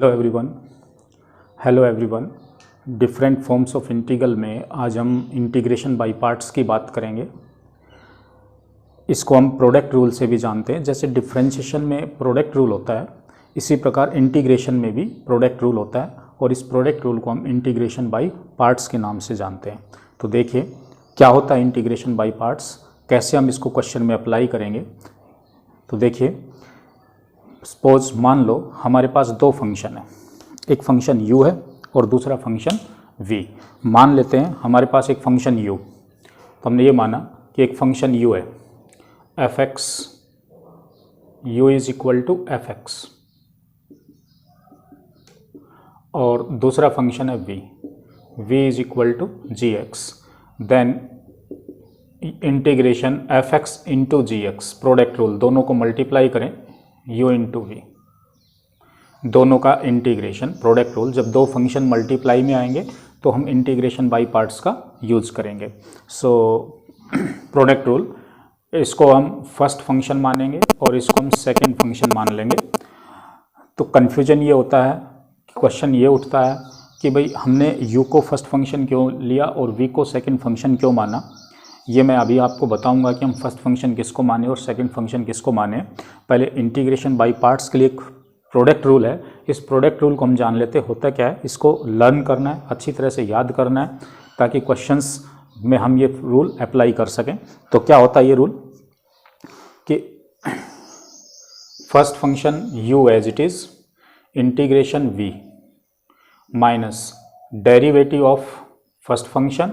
Hello everyone. Different forms of integral में आज हम इंटीग्रेशन बाय पार्ट्स की बात करेंगे। इसको हम प्रोडक्ट रूल से भी जानते हैं। जैसे डिफरेंशिएशन में प्रोडक्ट रूल होता है, इसी प्रकार इंटीग्रेशन में भी प्रोडक्ट रूल होता है और इस प्रोडक्ट रूल को हम इंटीग्रेशन बाय पार्ट्स के नाम से जानते हैं। तो देखिए क्या होता है इंटीग्रेशन बाय पार्ट्स, कैसे हम इसको क्वेश्चन में अप्लाई करेंगे। तो देखिए सपोज मान लो हमारे पास दो फंक्शन है, एक फंक्शन u है और दूसरा फंक्शन v। मान लेते हैं हमारे पास एक फंक्शन u, तो हमने ये माना कि एक फंक्शन u है f(x), u is equal to f(x) और दूसरा फंक्शन है v, v is equal to gx। Then integration f(x) into gx, product rule, दोनों को मल्टीप्लाई करें u इंटू v, दोनों का इंटीग्रेशन। प्रोडक्ट रूल, जब दो फंक्शन मल्टीप्लाई में आएंगे तो हम इंटीग्रेशन बाय पार्ट्स का यूज़ करेंगे। सो प्रोडक्ट रूल, इसको हम फर्स्ट फंक्शन मानेंगे और इसको हम सेकंड फंक्शन मान लेंगे। तो कन्फ्यूजन ये होता है, क्वेश्चन ये उठता है कि भाई हमने u को फर्स्ट फंक्शन क्यों लिया और v को सेकंड फंक्शन क्यों माना। ये मैं अभी आपको बताऊंगा कि हम फर्स्ट फंक्शन किसको माने और सेकंड फंक्शन किसको माने। पहले इंटीग्रेशन बाय पार्ट्स के लिए एक प्रोडक्ट रूल है, इस प्रोडक्ट रूल को हम जान लेते। होता क्या है, इसको लर्न करना है, अच्छी तरह से याद करना है ताकि क्वेश्चंस में हम ये रूल अप्लाई कर सकें। तो क्या होता है ये रूल कि first function u as it is integration v minus derivative of first function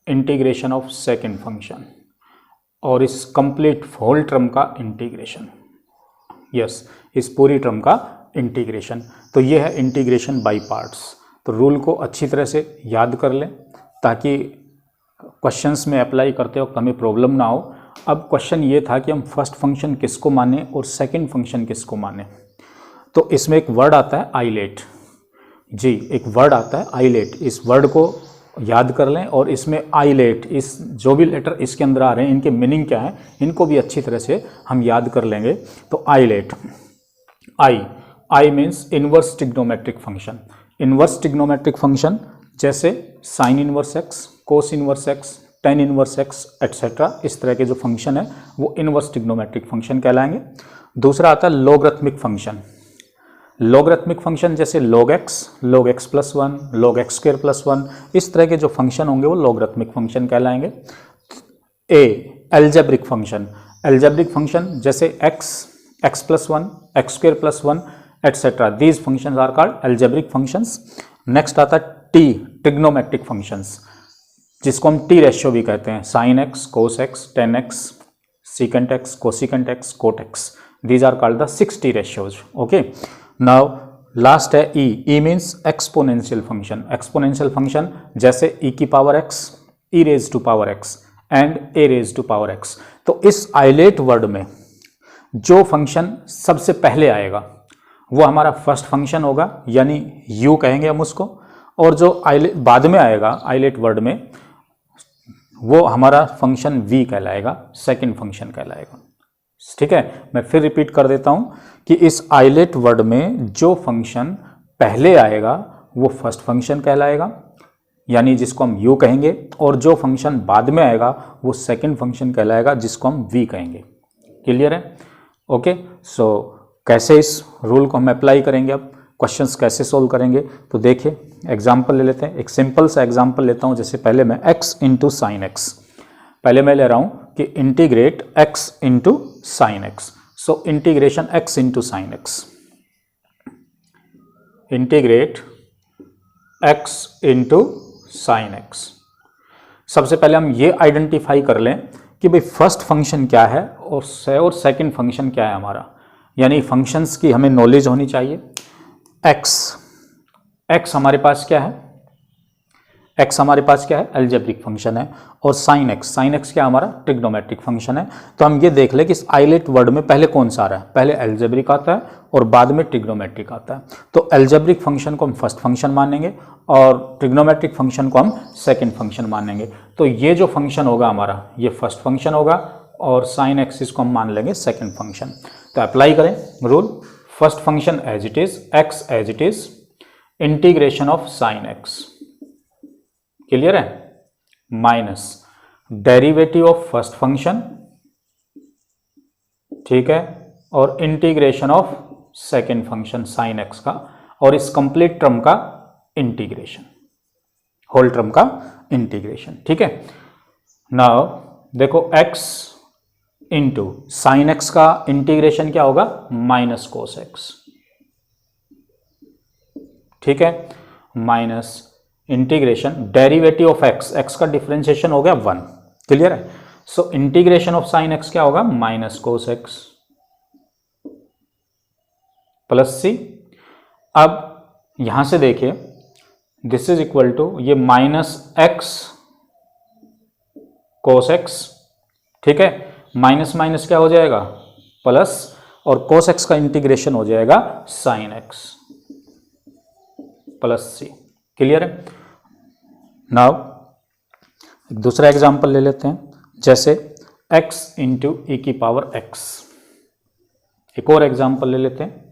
integration of second function और इस कंप्लीट होल टर्म का इंटीग्रेशन, इस पूरी टर्म का इंटीग्रेशन। तो ये है इंटीग्रेशन बाय पार्ट्स। तो रूल को अच्छी तरह से याद कर लें ताकि क्वेश्चंस में अप्लाई करते वक्त हमें प्रॉब्लम ना हो। अब क्वेश्चन ये था कि हम फर्स्ट फंक्शन किसको माने और सेकंड फंक्शन किसको माने। तो इसमें एक वर्ड आता है आइलेट, जी एक वर्ड आता है आइलेट, इस वर्ड को याद कर लें। और इसमें आइलेट, इस जो भी लेटर इसके अंदर आ रहे हैं इनके मीनिंग क्या है, इनको भी अच्छी तरह से हम याद कर लेंगे। तो ILATE, I means inverse trigonometric function. Inverse trigonometric function जैसे sine inverse x, cos inverse x, tan inverse x etcetera, इस तरह के जो फंक्शन है वो इनवर्स ट्रिग्नोमेट्रिक फंक्शन कहलाएंगे। दूसरा आता है लॉगरिथमिक फंक्शन। लॉगरिथमिक फंक्शन जैसे log x plus 1, log x square plus 1, इस तरह के जो फंक्शन होंगे वो लॉगरिथमिक फंक्शन कहलाएंगे। एल्जेब्रिक फंक्शन, एल्जेब्रिक फंक्शन जैसे x plus 1, x square plus 1 etcetera, these functions are called algebraic functions. Next आता है ट्रिग्नोमेट्रिक फंक्शंस, जिसको हम टी रेशियो भी कहते हैं, sin x, cos x, tan x, secant x, cosecant x, cot x, these are called the 6 T ratios. Okay. Now last है e means exponential function. Exponential function जैसे e की power x, e raise to power x and a raise to power x। तो इस islet word में जो function सबसे पहले आएगा वो हमारा फर्स्ट फंक्शन होगा, यानी u कहेंगे हम उसको, और जो बाद में आएगा आइलेट वर्ड में वो हमारा फंक्शन v कहलाएगा, सेकेंड फंक्शन कहलाएगा। ठीक है, मैं फिर रिपीट कर देता हूं कि इस आइलेट वर्ड में जो फंक्शन पहले आएगा वो फर्स्ट फंक्शन कहलाएगा, यानी जिसको हम u कहेंगे, और जो फंक्शन बाद में आएगा वो सेकंड फंक्शन कहलाएगा जिसको हम v कहेंगे। क्लियर है? ओके। सो कैसे इस रूल को हम अप्लाई करेंगे, अब क्वेश्चंस कैसे सोल्व करेंगे। तो देखिए एग्जाम्पल ले लेते हैं, एक सिंपल सा एग्जाम्पल लेता हूं। जैसे पहले मैं x इंटू साइन एक्स, पहले मैं ले रहा हूं कि integrate x into sine x. So integration x into sine x, integrate x into sine x. सबसे पहले हम ये आइडेंटिफाई कर लें कि भाई फर्स्ट फंक्शन क्या है और सेकंड फंक्शन क्या है हमारा, यानी फंक्शंस की हमें नॉलेज होनी चाहिए। x हमारे पास क्या है, x हमारे पास क्या है, एल्जेब्रिक फंक्शन है, और साइन एक्स क्या हमारा, ट्रिग्नोमेट्रिक फंक्शन है। तो हम ये देख ले कि इस आइलेट वर्ड में पहले कौन सा आ रहा है, पहले एल्जेब्रिक आता है और बाद में ट्रिग्नोमेट्रिक आता है। तो एल्जेब्रिक फंक्शन को हम फर्स्ट फंक्शन मानेंगे और ट्रिग्नोमेट्रिक फंक्शन को हम सेकेंड फंक्शन मानेंगे। तो ये जो फंक्शन होगा हमारा ये फर्स्ट फंक्शन होगा और साइन एक्सिस को हम मान लेंगे सेकेंड फंक्शन। तो अप्लाई करें rule, first function as it is, x as it is, integration of sine x, clear है, minus derivative of first function, ठीक है, और integration of second function sine x का, और इस कंप्लीट टर्म का इंटीग्रेशन, होल टर्म का integration, ठीक है। नाउ देखो x इंटू साइन एक्स का इंटीग्रेशन क्या होगा, माइनस कोस एक्स, ठीक है, minus integration derivative of x, x का डिफरेंशिएशन हो गया 1, क्लियर है। So integration of sine x क्या होगा, minus cos x plus c. अब यहां से देखिए दिस इज इक्वल टू ये माइनस एक्स कोस एक्स, ठीक है, माइनस माइनस क्या हो जाएगा, प्लस, और कोस एक्स का इंटीग्रेशन हो जाएगा sine x plus c, clear है। नाउ एक दूसरा एग्जांपल ले लेते हैं, जैसे x इंटू ई की पावर x, एक और एग्जांपल ले लेते हैं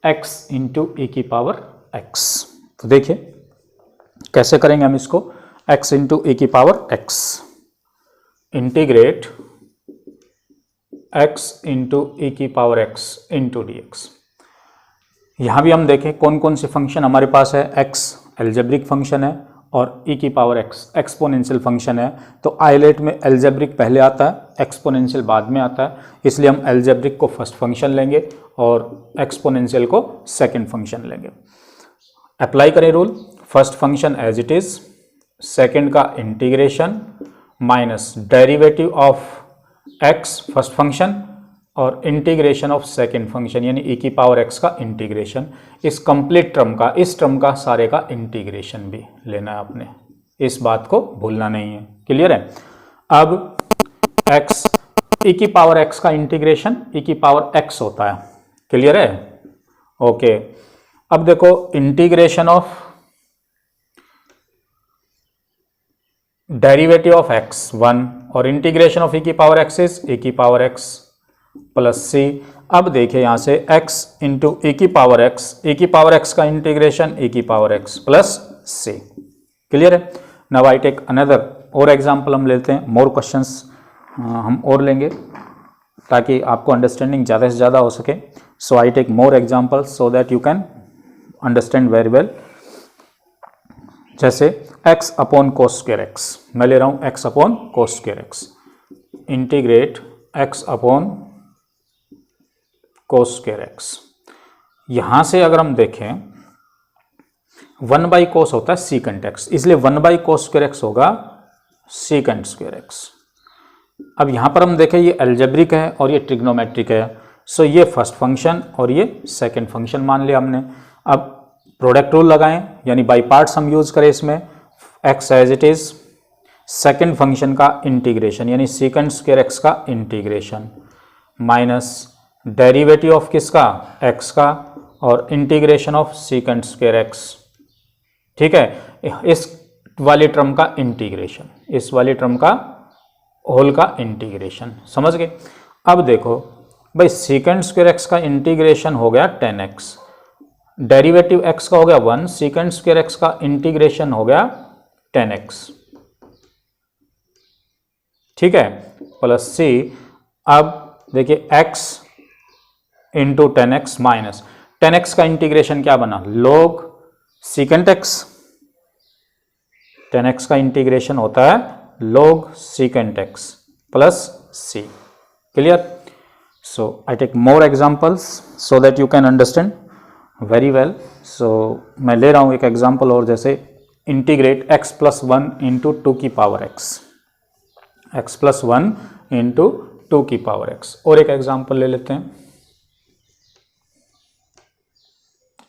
x इंटू ई की पावर x। तो देखिए कैसे करेंगे हम इसको, x इंटू ई की power x, integrate x into e की power x into d x. यहां भी हम देखें कौन कौन से फंक्शन हमारे पास है, x एल्जेब्रिक फंक्शन है और e की पावर x एक्सपोनेंशियल फंक्शन है। तो आइलेट में एल्जेब्रिक पहले आता है, एक्सपोनेंशियल बाद में आता है, इसलिए हम एल्जेब्रिक को फर्स्ट फंक्शन लेंगे और एक्सपोनेंशियल को सेकंड फंक्शन लेंगे। अप्लाई करें rule, first function as it is, second का integration minus derivative of x first function और इंटीग्रेशन ऑफ सेकंड फंक्शन यानी e की पावर x का इंटीग्रेशन। इस कंप्लीट टर्म का, इस टर्म का सारे का इंटीग्रेशन भी लेना है आपने, इस बात को भूलना नहीं है, क्लियर है। अब x e की पावर x का इंटीग्रेशन e की पावर x होता है, क्लियर है, ओके। अब देखो integration of derivative of x 1 और इंटीग्रेशन ऑफ e की पावर x इज e की पावर x प्लस सी। अब देखिए यहां से x इंटू e की पावर x का इंटीग्रेशन e की power x plus c, clear है। नाउ आई टेक अनदर और एग्जांपल हम लेते हैं, मोर क्वेश्चंस हम और लेंगे ताकि आपको अंडरस्टैंडिंग ज़्यादा से ज़्यादा हो सके। So I take more example so that you can understand very well. जैसे x upon cos square x, मैं ले रहा हूं x upon cos square x, integrate x upon cos square x. यहां से अगर हम देखें 1 बाई कोस होता है सीकेंट एक्स, इसलिए 1 बाई कोस स्क्वायर एक्स होगा सीकेंट स्क्वायर एक्स। अब यहां पर हम देखें ये एल्जेब्रिक है और ये ट्रिग्नोमेट्रिक है, सो ये फर्स्ट फंक्शन और ये सेकंड फंक्शन मान लिया हमने। अब प्रोडक्ट रूल लगाएं यानी बाई पार्ट्स हम यूज करें इसमें, x as it is, second function का इंटीग्रेशन यानी सीकेंट स्क्वायर एक्स का इंटीग्रेशन माइनस डेरिवेटिव ऑफ किसका, x का, और integration of secant square x, ठीक है, इस वाली टर्म का इंटीग्रेशन, इस वाली टर्म का होल का इंटीग्रेशन, समझ गए। अब देखो भाई सीकेंट स्क्वायर x का इंटीग्रेशन हो गया 10x, डेरिवेटिव x का हो गया 1, सीकेंट स्क्वायर x का इंटीग्रेशन हो गया 10x, ठीक है, प्लस c। अब देखिए x into 10x minus 10x का इंटीग्रेशन क्या बना, लॉग सीकेंट x, 10x का इंटीग्रेशन होता है log secant x plus c, clear? So I take more examples so that you can understand very well. So मैं ले रहा हूँ एक एग्जाम्पल और, जैसे इंटीग्रेट x प्लस 1 इंटू 2 की power x, x plus 1 into 2 की पावर x। और एक एग्जाम्पल ले लेते हैं,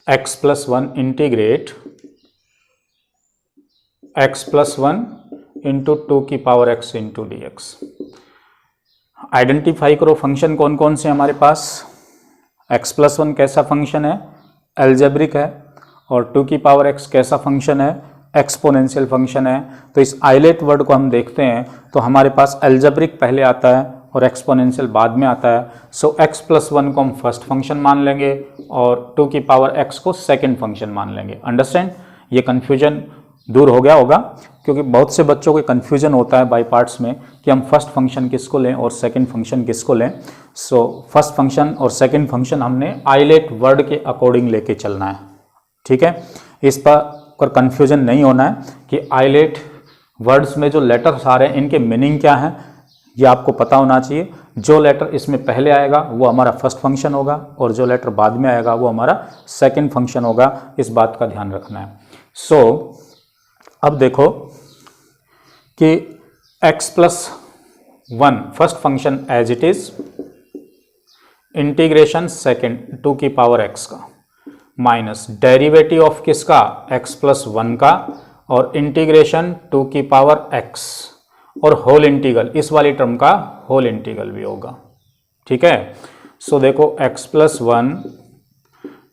x plus 1 integrate x plus 1 into 2 की power x into d x. Identify करो फंक्शन कौन कौन से हमारे पास। x प्लस 1 कैसा फंक्शन है, एल्जेब्रिक है, और 2 की पावर x कैसा फंक्शन है, एक्सपोनेंशियल फंक्शन है। तो इस आइलेट वर्ड को हम देखते हैं तो हमारे पास एल्जेब्रिक पहले आता है, और एक्सपोनेंशियल बाद में आता है। सो x प्लस 1 को हम फर्स्ट फंक्शन मान लेंगे और 2 की पावर x को सेकंड फंक्शन मान लेंगे। अंडरस्टैंड? ये कन्फ्यूजन दूर हो गया होगा, क्योंकि बहुत से बच्चों को कन्फ्यूजन होता है बाई पार्ट्स में कि हम फर्स्ट फंक्शन किसको लें और सेकंड फंक्शन किसको लें। सो फर्स्ट फंक्शन और सेकंड फंक्शन हमने आइलेट वर्ड के अकॉर्डिंग लेके चलना है, ठीक है। इस पर कन्फ्यूजन नहीं होना है कि आइलेट वर्ड्स में जो लेटर्स आ रहे हैं इनके मीनिंग क्या है, ये आपको पता होना चाहिए। जो लेटर इसमें पहले आएगा वो हमारा फर्स्ट फंक्शन होगा और जो लेटर बाद में आएगा वो हमारा सेकंड फंक्शन होगा, इस बात का ध्यान रखना है। सो अब देखो कि x plus 1 first function as it is, integration second 2 की पावर x का, माइनस डेरिवेटिव ऑफ किसका, x प्लस 1 का, और इंटीग्रेशन 2 की पावर x और होल इंटीग्रल, इस वाली टर्म का होल इंटीग्रल भी होगा, ठीक है। सो देखो x प्लस 1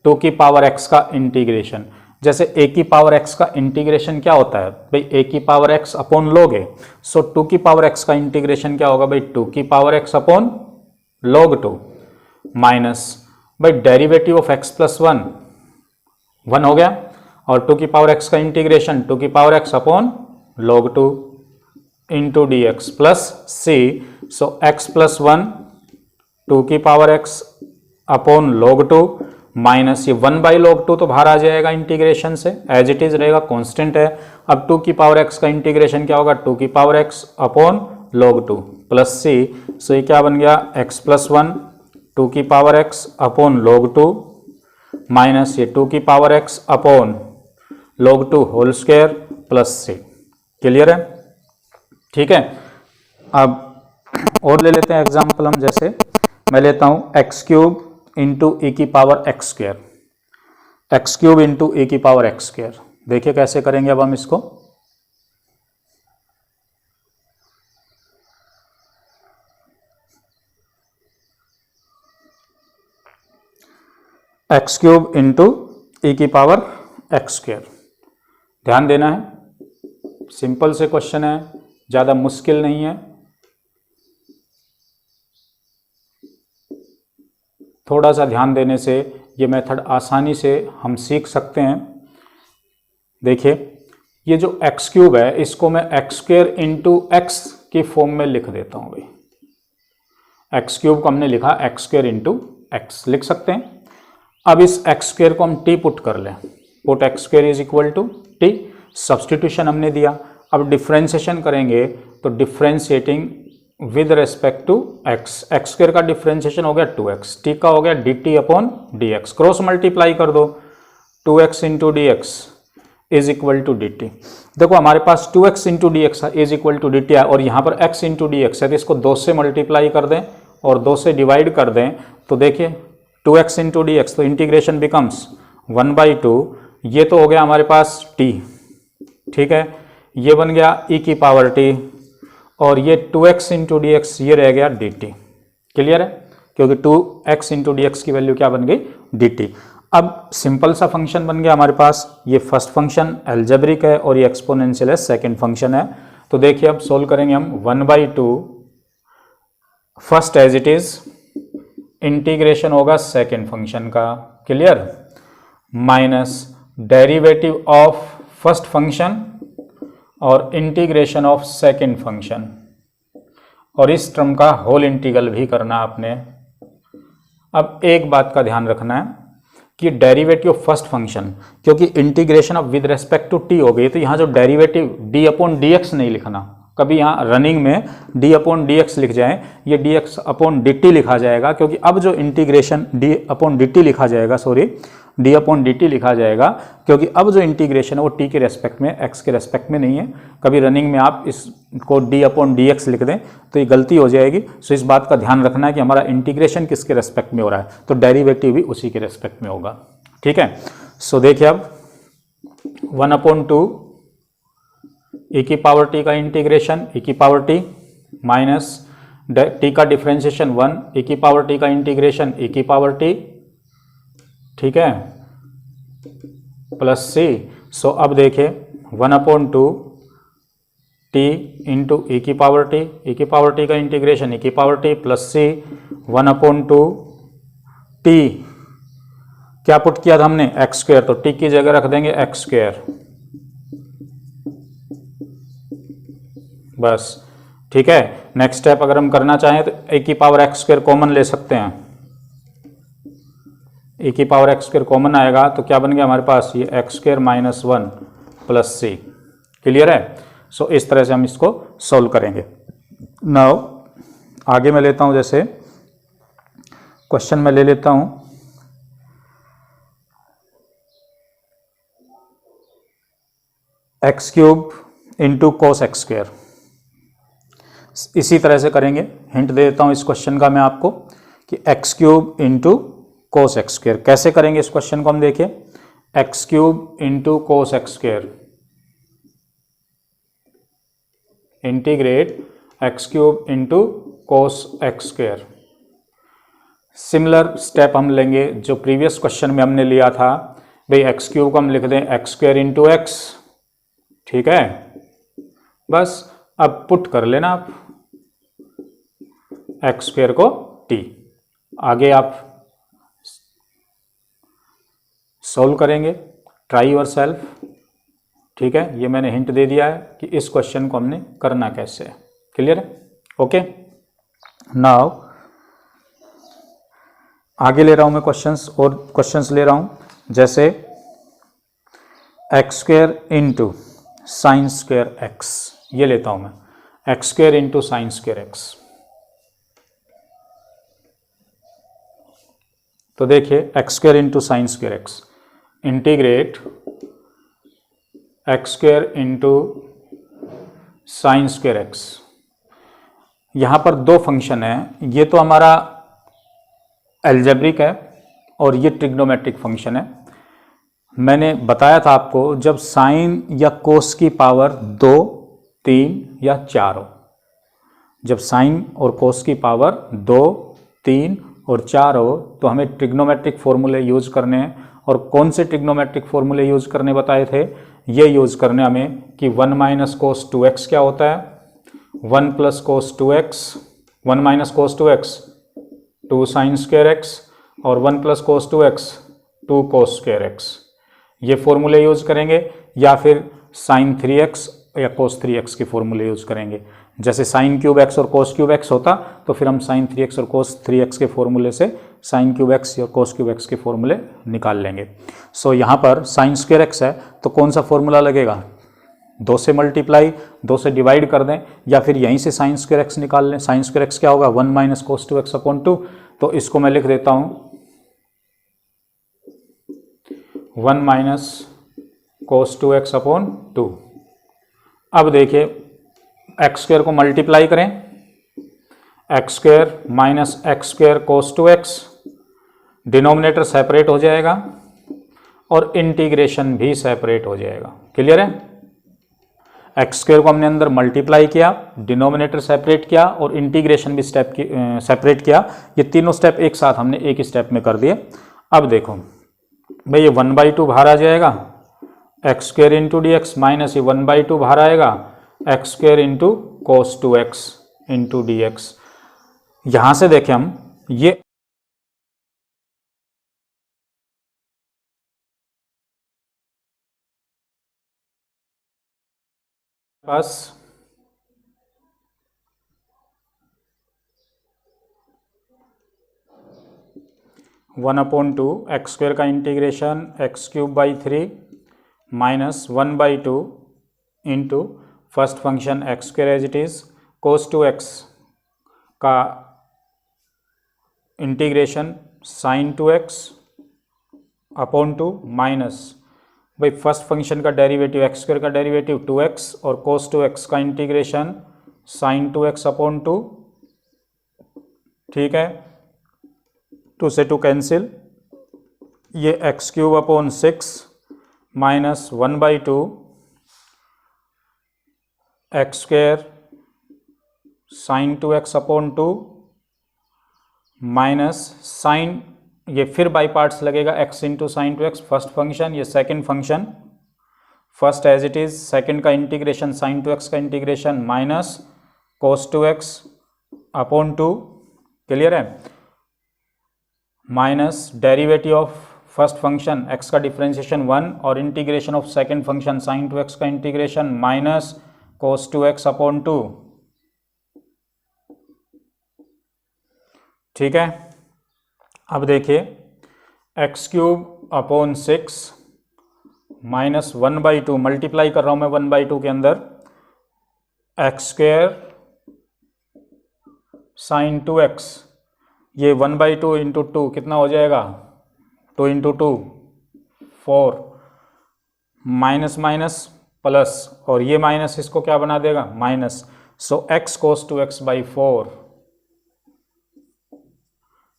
2 की पावर x का इंटीग्रेशन, जैसे a की पावर x का इंटीग्रेशन क्या होता है भाई, a की पावर x अपॉन log है। सो 2 की पावर x का इंटीग्रेशन क्या होगा भाई, 2 की power x upon log 2, minus भाई डेरिवेटिव ऑफ x प्लस 1 1 हो गया, और 2 की पावर x का इंटीग्रेशन 2 की power x upon log 2 into d x plus c. So x plus 1 2 की power x upon log 2, minus ये 1 बाई log 2 तो बाहर आ जाएगा इंटीग्रेशन से, एज इट इज रहेगा, कांस्टेंट है। अब 2 की पावर x का इंटीग्रेशन क्या होगा, 2 की power x upon log 2 plus c. So ये क्या बन गया, x प्लस 1 2 की power x upon log 2, minus ये 2 की power x upon log 2 whole square plus c. Clear है? ठीक है। अब और ले लेते हैं एग्जाम्पल हम, जैसे मैं लेता हूं एक्स क्यूब इंटू ए की power x square, x cube into a की पावर एक्स स्क्वायर। देखिए कैसे करेंगे अब हम इसको। एक्स क्यूब इंटू ए की पावर एक्स स्क्वायर, ध्यान देना है, सिंपल से क्वेश्चन है, ज़्यादा मुश्किल नहीं है। थोड़ा सा ध्यान देने से ये मेथड आसानी से हम सीख सकते हैं। देखिए ये जो एक्स क्यूब है इसको मैं एक्स स्क्वायर इंटू एक्स की फॉर्म में लिख देता हूँ भाई। एक्स क्यूब को हमने लिखा एक्स स्क्वायर इंटू एक्स, लिख सकते हैं। अब इस एक्स स्क्वायर को हम टी पुट कर लें, put x square is equal to t, substitution हमने दिया। अब डिफ्रेंशिएशन करेंगे तो differentiating with respect to x, x square का डिफ्रेंशिएशन हो गया 2x, टी का हो गया dt upon dx, cross multiply कर दो, 2x into d x is equal to d t. देखो हमारे पास 2x into d x is equal to d t है और यहाँ पर x इंटू डी एक्स है, तो इसको 2 से मल्टीप्लाई कर दें और 2 से डिवाइड कर दें, तो देखिए 2x इंटू डी एक्स, तो इंटीग्रेशन बिकम्स 1/2, ये तो हो गया हमारे पास t, ठीक है। ये बन गया e की पावर t और ये 2x इंटू डी एक्स ये रह गया dt। क्लियर है? क्योंकि 2x इंटू डी एक्स की वैल्यू क्या बन गई, dt। अब सिंपल सा फंक्शन बन गया हमारे पास, ये फर्स्ट फंक्शन एल्जेब्रिक है और ये एक्सपोनेंशियल है, सेकंड फंक्शन है। तो देखिए अब सोल्व करेंगे हम 1/2 first as it is, integration होगा सेकंड फंक्शन का, clear, minus derivative of first function और इंटीग्रेशन ऑफ सेकंड फंक्शन, और इस टर्म का होल इंटीग्रल भी करना आपने। अब एक बात का ध्यान रखना है कि डेरिवेटिव ऑफ फर्स्ट फंक्शन, क्योंकि integration of with respect to t हो गई, तो यहाँ जो derivative d upon d x नहीं लिखना, कभी यहाँ रनिंग में डी अपॉन डी एक्स लिख जाए, ये D x upon D T लिखा जाएगा, क्योंकि अब जो integration D upon D T लिखा जाएगा, sorry D upon D T लिखा जाएगा, क्योंकि अब जो इंटीग्रेशन है वो टी के रेस्पेक्ट में, एक्स के रेस्पेक्ट में नहीं है। कभी रनिंग में आप इसको डी अपॉन डी एक्स लिख दें तो ये गलती हो जाएगी। सो इस बात का ध्यान रखना है कि हमारा इंटीग्रेशन किसके रेस्पेक्ट में हो रहा है, तो डेरिवेटिव भी उसी के रेस्पेक्ट में होगा, ठीक है। सो देखिए अब 1/2 e की पावर टी का इंटीग्रेशन e की पावर टी माइनस टी का डिफ्रेंशिएशन 1 e की पावर टी का इंटीग्रेशन e की पावर टी, ठीक है, प्लस सी। सो अब देखिए 1/2 टी इंटू ई की पावर टी, ई की पावर टी का इंटीग्रेशन ई की पावर टी प्लस सी 1/2 टी, क्या पुट किया था हमने एक्स स्क्वायर, तो टी की जगह रख देंगे एक्स स्क्वायर, बस ठीक है। नेक्स्ट स्टेप अगर हम करना चाहें तो ए की पावर एक्स स्क्वायर कॉमन ले सकते हैं, ए की पावर एक्स स्क्वायर कॉमन आएगा तो क्या बन गया हमारे पास, ये x square minus 1 plus c. Clear है? सो इस तरह से हम इसको सॉल्व करेंगे। नाउ आगे मैं लेता हूं, जैसे क्वेश्चन में ले लेता हूं x cube into cos x square, इसी तरह से करेंगे। हिंट दे देता हूं इस क्वेश्चन का मैं आपको कि x cube into cos x square कैसे करेंगे इस क्वेश्चन को हम देखिए। X cube into cos x square integrate x cube into cos x square. Similar step हम लेंगे जो प्रीवियस क्वेश्चन में हमने लिया था, भाई एक्स क्यूब को हम लिख दें एक्स स्क्वायर इंटू एक्स, ठीक है। बस अब पुट कर लेना आप एक्स स्क्वायर को टी, आगे आप सॉल्व करेंगे, ट्राई योर सेल्फ, ठीक है। ये मैंने हिंट दे दिया है कि इस क्वेश्चन को हमने करना कैसे है। क्लियर है? ओके। नाउ आगे ले रहा हूं मैं क्वेश्चंस, और क्वेश्चंस ले रहा हूं जैसे x square into sine square x, ये लेता हूं मैं x square into sine square x. तो देखिए x square into sine square x integrate x square into sine square x. यहाँ पर दो फंक्शन है, ये तो हमारा एल्जेब्रिक है और ये ट्रिग्नोमेट्रिक फंक्शन है। मैंने बताया था आपको जब साइन या कोस की पावर 2, 3 या 4 हो, जब साइन और कोस की पावर 2, 3 और 4 हो तो हमें ट्रिग्नोमेट्रिक फॉर्मूले यूज करने हैं। और कौन से ट्रिग्नोमेट्रिक फॉर्मूले यूज करने बताए थे, ये यूज करने हमें कि 1 माइनस कोस 2x क्या होता है, 1 plus cos 2x, 1 minus cos 2x 2 sine square x, और 1 प्लस कोस 2x 2 कोस स्क्वायर एक्स, ये फॉर्मूले यूज करेंगे। या फिर साइन 3x या कोस 3x के फॉर्मूले यूज करेंगे। जैसे साइन क्यूब एक्स और कोस क्यूब एक्स होता तो फिर हम साइन 3x और कोस 3x के फॉर्मूले से साइन क्यूब एक्स या कोस क्यूब एक्स के फॉर्मूले निकाल लेंगे। सो यहाँ पर साइन स्क्वायर एक्स है तो कौन सा फॉर्मूला लगेगा, 2 से मल्टीप्लाई 2 से डिवाइड कर दें, या फिर यहीं से साइन स्क्वायर एक्स निकाल लें। साइन स्क्वायर एक्स क्या होगा, 1 माइनस कोस 2x अपॉन 2, तो इसको मैं लिख देता हूँ 1 माइनस कोस 2x अपॉन 2। अब देखिए एक्स स्क्वायर को मल्टीप्लाई करें, x square minus x square कोस 2x, डिनोमिनेटर सेपरेट हो जाएगा और इंटीग्रेशन भी सेपरेट हो जाएगा। क्लियर है? एक्स स्क्वायर को हमने अंदर मल्टीप्लाई किया, डिनोमिनेटर सेपरेट किया और इंटीग्रेशन भी सेपरेट किया। ये तीनों स्टेप एक साथ हमने एक ही स्टेप में कर दिए। अब देखो भाई ये 1/2 बाहर आ जाएगा, x square into d x, minus ये 1/2 बाहर आएगा, x square into cos 2x into d x. यहां से देखें हम ये पास 1/2 एक्स स्क्वायर का integration x cube by 3 minus 1/2 into first function x square as it is, cos 2x का integration sine 2x upon 2 minus भाई फर्स्ट फंक्शन का डेरिवेटिव एक्स स्क्वायर का डेरिवेटिव 2x और कोस 2x का इंटीग्रेशन साइन 2x अपॉन 2, ठीक है। 2 से 2 cancel, ये x cube upon 6 minus 1/2 x square sine 2x upon 2 minus sine, ये फिर बाई पार्ट्स लगेगा x into sine 2x first function, ये second function first as it is, second का integration sine two x का integration minus cos two x upon two, clear है, minus derivative of first function x का differentiation 1 और integration of second function sine two x का integration minus cos two x upon 2। ठीक है, अब देखिए x cube upon 6 minus 1/2, multiply कर रहा हूं मैं 1/2 के अंदर, एक्स स्क्वेयर साइन 2x, ये 1/2 इंटू 2 कितना हो जाएगा, 2 इंटू 2 4, माइनस माइनस प्लस, और ये माइनस इसको क्या बना देगा, minus, so x cos two x by 4।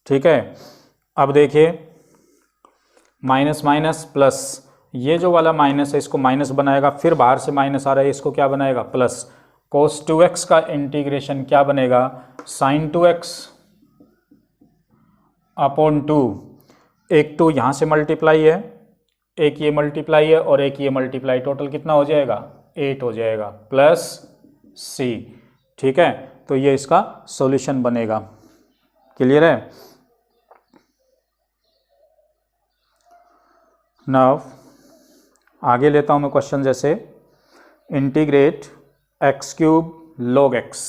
ठीक है, अब देखिए माइनस माइनस प्लस, ये जो वाला माइनस है इसको माइनस बनाएगा, फिर बाहर से माइनस आ रहा है इसको क्या बनाएगा, प्लस, कोस 2x का इंटीग्रेशन क्या बनेगा, साइन 2x अपॉन 2, एक 2 यहाँ से मल्टीप्लाई है, एक ये मल्टीप्लाई है और एक ये मल्टीप्लाई, टोटल कितना हो जाएगा, 8 हो जाएगा, प्लस c। ठीक है, तो ये इसका सॉल्यूशन बनेगा, क्लियर है। नाउ आगे लेता हूं मैं क्वेश्चन, जैसे integrate x cube log x,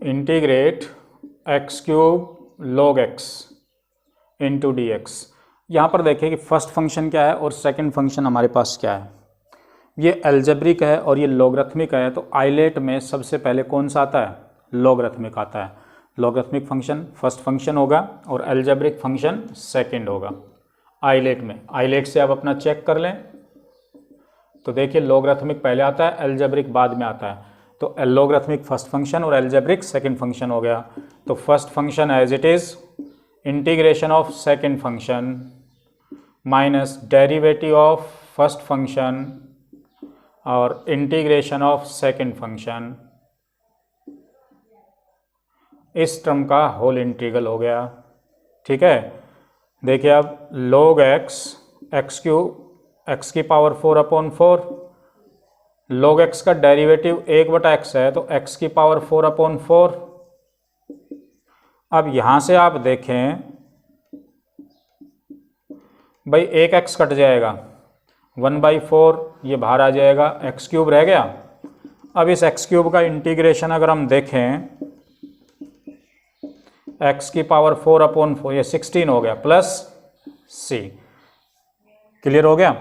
integrate x cube log x into d x. यहाँ पर देखिए कि फर्स्ट फंक्शन क्या है और सेकंड फंक्शन हमारे पास क्या है, ये एल्जेब्रिक है और ये लॉगरिथमिक है, तो आइलेट में सबसे पहले कौन सा आता है, लॉगरिथमिक आता है। लॉगरिथमिक फंक्शन फर्स्ट फंक्शन होगा और एल्जेब्रिक फंक्शन सेकंड होगा आइलेट में। आइलेट से आप अपना चेक कर लें, तो देखिए लॉगरिथमिक पहले आता है, एल्जेब्रिक बाद में आता है, तो लॉगरिथमिक फर्स्ट फंक्शन और एल्जेब्रिक सेकंड फंक्शन हो गया। तो first function as it is integration of second function minus derivative of first function और इंटीग्रेशन ऑफ सेकंड फंक्शन, इस टर्म का होल इंटीग्रल हो गया। ठीक है, देखिए अब log x, x cube x की पावर 4 अपॉन 4, log x का डेरिवेटिव 1/x है तो x की पावर 4 अपॉन 4। अब यहां से आप देखें भाई एक x कट जाएगा, 1/4 ये बाहर आ जाएगा, एक्स क्यूब रह गया। अब इस एक्स क्यूब का इंटीग्रेशन अगर हम देखें, एक्स की पावर 4 अपॉन 4, ये 16 हो गया, प्लस c, क्लियर हो गया।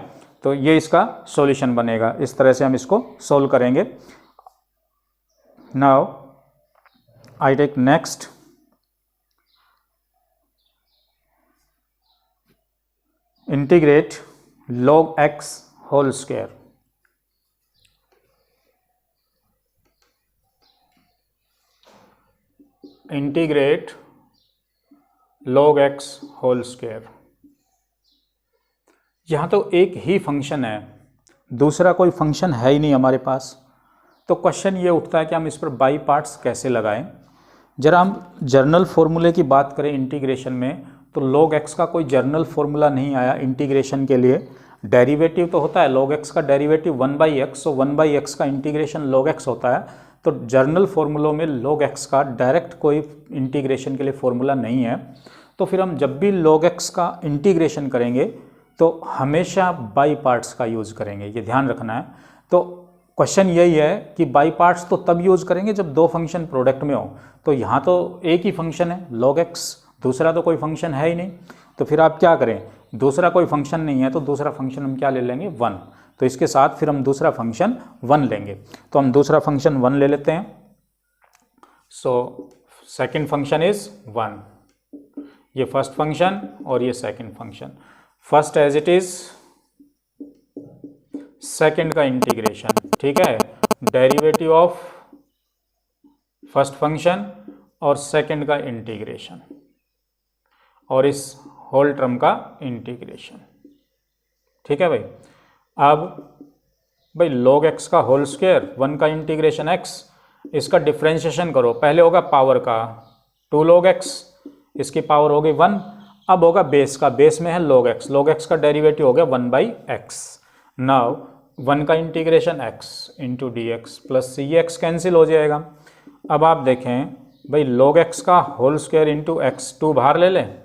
तो ये इसका सॉल्यूशन बनेगा, इस तरह से हम इसको सोल्व करेंगे। Now I take next, integrate log x whole square, integrate log x whole square. यहाँ तो एक ही फंक्शन है, दूसरा कोई फंक्शन है ही नहीं हमारे पास, तो क्वेश्चन ये उठता है कि हम इस पर बाई पार्ट्स कैसे लगाएं। जरा हम जर्नल फॉर्मूले की बात करें इंटीग्रेशन में, तो log x का कोई जर्नल फॉर्मूला नहीं आया इंटीग्रेशन के लिए। डेरिवेटिव तो होता है, log x का डेरिवेटिव 1/x, तो 1/x का इंटीग्रेशन log x होता है, तो जर्नल फॉर्मूलों में log x का डायरेक्ट कोई इंटीग्रेशन के लिए फॉर्मूला नहीं है। तो फिर हम जब भी log x का इंटीग्रेशन करेंगे तो हमेशा बाई पार्ट्स का यूज़ करेंगे, ये ध्यान रखना है। तो क्वेश्चन यही है कि बाई पार्ट्स तो तब यूज़ करेंगे जब दो फंक्शन प्रोडक्ट में हो, तो यहाँ तो एक ही फंक्शन है log x, दूसरा तो कोई फंक्शन है ही नहीं, तो फिर आप क्या करें, दूसरा कोई फंक्शन नहीं है तो दूसरा फंक्शन हम क्या ले लेंगे, 1, तो इसके साथ फिर हम दूसरा फंक्शन 1 लेंगे, तो हम दूसरा फंक्शन 1 ले लेते हैं। सो सेकंड फंक्शन इज 1, ये फर्स्ट फंक्शन और ये second function. First as it is, second का इंटीग्रेशन, ठीक है, डेरिवेटिव ऑफ फर्स्ट फंक्शन और सेकंड का इंटीग्रेशन और इस होल टर्म का इंटीग्रेशन। ठीक है भाई। अब भाई log x का होल स्क्वायर, 1 का इंटीग्रेशन x, इसका डिफ्रेंशिएशन करो, पहले होगा पावर का 2 log x, इसकी पावर हो गई 1, अब होगा बेस का, बेस में है log x का डेरिवेटिव हो गया 1/x। नाउ 1 का integration x into d x plus c, ये x कैंसिल हो जाएगा। अब आप देखें भाई log x का होल स्क्वायर इंटू एक्स, 2 बाहर ले लें,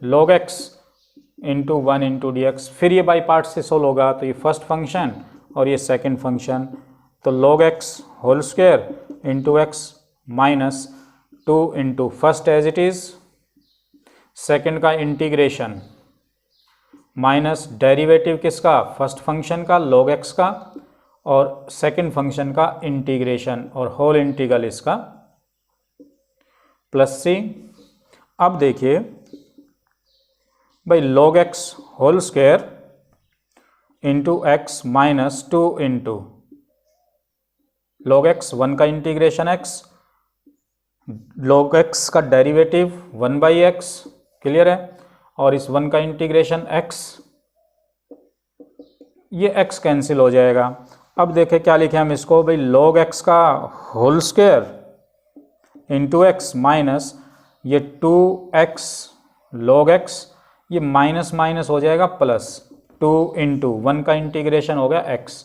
log x into 1 into d x, फिर ये बाई पार्ट से सोल्व होगा, तो ये फर्स्ट फंक्शन और ये सेकंड फंक्शन, तो log x whole square into x minus 2 into first as it is, second का इंटीग्रेशन माइनस डेरिवेटिव किसका, फर्स्ट फंक्शन का log x का, और सेकंड फंक्शन का इंटीग्रेशन और होल इंटीग्रल इसका प्लस सी। अब देखिए भाई log x whole square into x minus 2 into log x, 1 का इंटीग्रेशन x, log x का डेरिवेटिव 1/x, क्लियर है, और इस 1 का इंटीग्रेशन x, ये x कैंसिल हो जाएगा। अब देखें क्या लिखे हम इसको, भाई log x का whole square into x minus ये 2x log x, ये माइनस माइनस हो जाएगा प्लस 2 इंटू 1 का इंटीग्रेशन हो गया x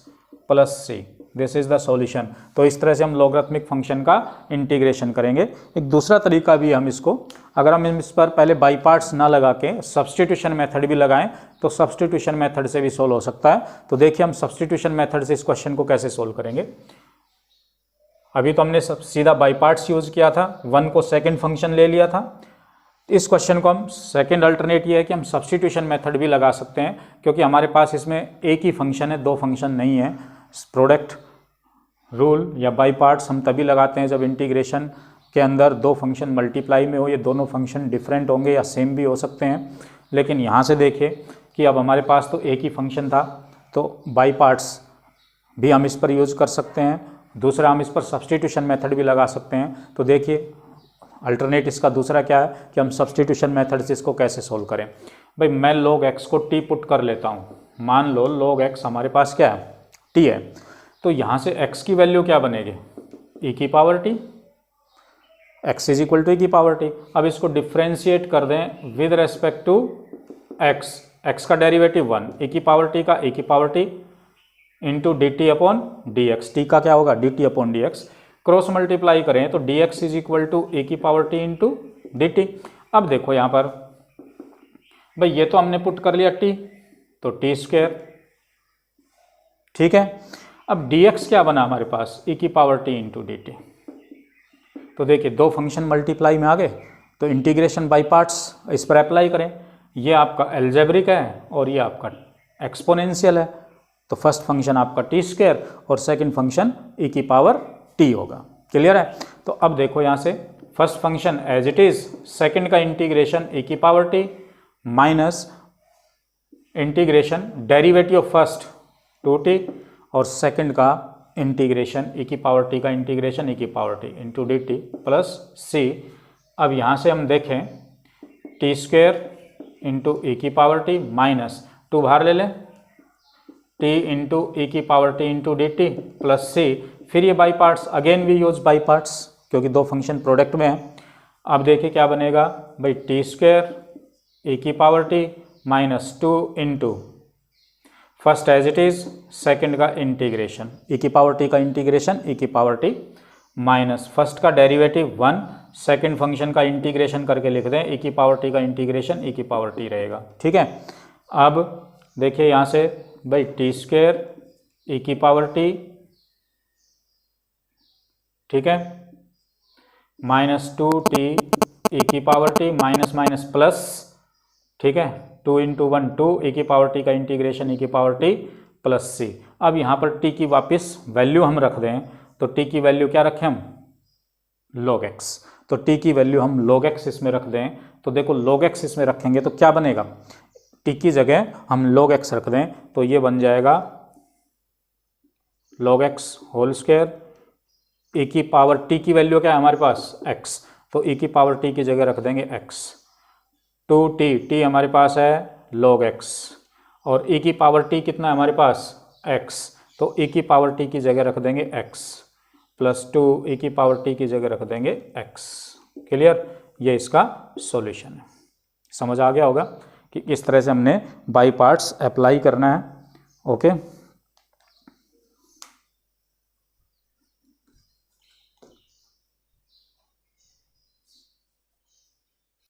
plus c, this is the solution. तो इस तरह से हम लॉगरिथमिक फंक्शन का इंटीग्रेशन करेंगे। एक दूसरा तरीका भी हम इसको, अगर हम इस पर पहले बाई पार्ट्स ना लगा के सब्सटीट्यूशन मेथड भी लगाएं तो सब्सटीट्यूशन मेथड से भी सोल्व हो सकता है। तो देखिए हम सब्सटीट्यूशन मेथड से इस क्वेश्चन को कैसे सोल्व करेंगे। अभी तो हमने सीधा बाई पार्ट्स यूज किया था, 1 को सेकेंड फंक्शन ले लिया था। इस क्वेश्चन को हम सेकेंड अल्टरनेट ये है कि हम सब्सटीट्यूशन मेथड भी लगा सकते हैं, क्योंकि हमारे पास इसमें एक ही फंक्शन है, 2 फंक्शन नहीं है। प्रोडक्ट रूल या बाई पार्ट्स हम तभी लगाते हैं जब इंटीग्रेशन के अंदर 2 फंक्शन मल्टीप्लाई में हो, ये दोनों फंक्शन डिफरेंट होंगे या सेम भी हो सकते हैं। लेकिन यहाँ से देखिए कि अब हमारे पास तो एक ही फंक्शन था, तो बाई पार्ट्स भी हम इस पर यूज़ कर सकते हैं। दूसरा हम इस पर सब्सटीट्यूशन मेथड भी लगा सकते हैं। तो देखिए अल्टरनेट इसका दूसरा क्या है कि हम सब्सटीट्यूशन मेथड से इसको कैसे सोल्व करें। भाई मैं log x को t पुट कर लेता हूँ, मान लो log x हमारे पास क्या है, t है, तो यहाँ से x की वैल्यू क्या बनेगी, e की power t, x is equal to e की पावर t। अब इसको डिफ्रेंशिएट कर दें with respect to x, x का डेरिवेटिव 1, e की पावर t का e की power t into d t upon d x, t का क्या होगा d t upon d x, cross multiply करें तो d x is equal to a की power t into d t. अब देखो यहाँ पर भाई ये तो हमने पुट कर लिया टी, तो टी स्क्वायर, ठीक है। अब डी एक्स क्या बना हमारे पास, e की power t into d T. तो देखिए 2 फंक्शन मल्टीप्लाई में आ गए, तो इंटीग्रेशन बाई पार्ट्स इस पर अप्लाई करें। ये आपका एल्जेब्रिक है और ये आपका एक्सपोनेंशियल है। तो फर्स्ट फंक्शन आपका टी स्क्वायर और सेकंड फंक्शन e की पावर t होगा, क्लियर है। तो अब देखो यहाँ से first function as it is, second का इंटीग्रेशन e की power t minus integration derivative of first 2t और सेकंड का इंटीग्रेशन e की पावर t का इंटीग्रेशन e की power t into d t plus c. अब यहाँ से हम देखें टी स्क्वायर इंटू e की पावर t माइनस 2 बाहर ले लें, t इंटू e की power t into d t plus c. फिर ये by parts, again we use by parts क्योंकि 2 फंक्शन प्रोडक्ट में हैं। अब देखिए क्या बनेगा भाई, टी स्क्वायर e की power t minus 2 into first as it is, second का इंटीग्रेशन e की पावर t का इंटीग्रेशन e की पावर t माइनस फर्स्ट का डेरिवेटिव 1, सेकेंड फंक्शन का इंटीग्रेशन करके लिख दें e की पावर t का इंटीग्रेशन e की पावर t रहेगा, ठीक है। अब देखिए यहाँ से भाई टी स्क्वायर e की पावर t, ठीक है, माइनस 2t e की power t minus minus plus, ठीक है, 2 इंटू 1 2 e की पावर t का इंटीग्रेशन e की पावर t प्लस सी। अब यहाँ पर t की वापस वैल्यू हम रख दें, तो t की वैल्यू क्या रखें हम, log x। तो t की वैल्यू हम log x इसमें रख दें, तो देखो log x इसमें रखेंगे तो क्या बनेगा, t की जगह हम log x रख दें तो ये बन जाएगा log x whole square, e की पावर t की वैल्यू क्या है हमारे पास x, तो e की पावर t की जगह रख देंगे x, 2t, t हमारे पास है log x और e की पावर t कितना है हमारे पास x, तो e की पावर t की जगह रख देंगे x +2 e की पावर t की जगह रख देंगे x। क्लियर, ये इसका सॉल्यूशन है। समझ आ गया होगा कि किस तरह से हमने बाई पार्ट्स अप्लाई करना है। ओके।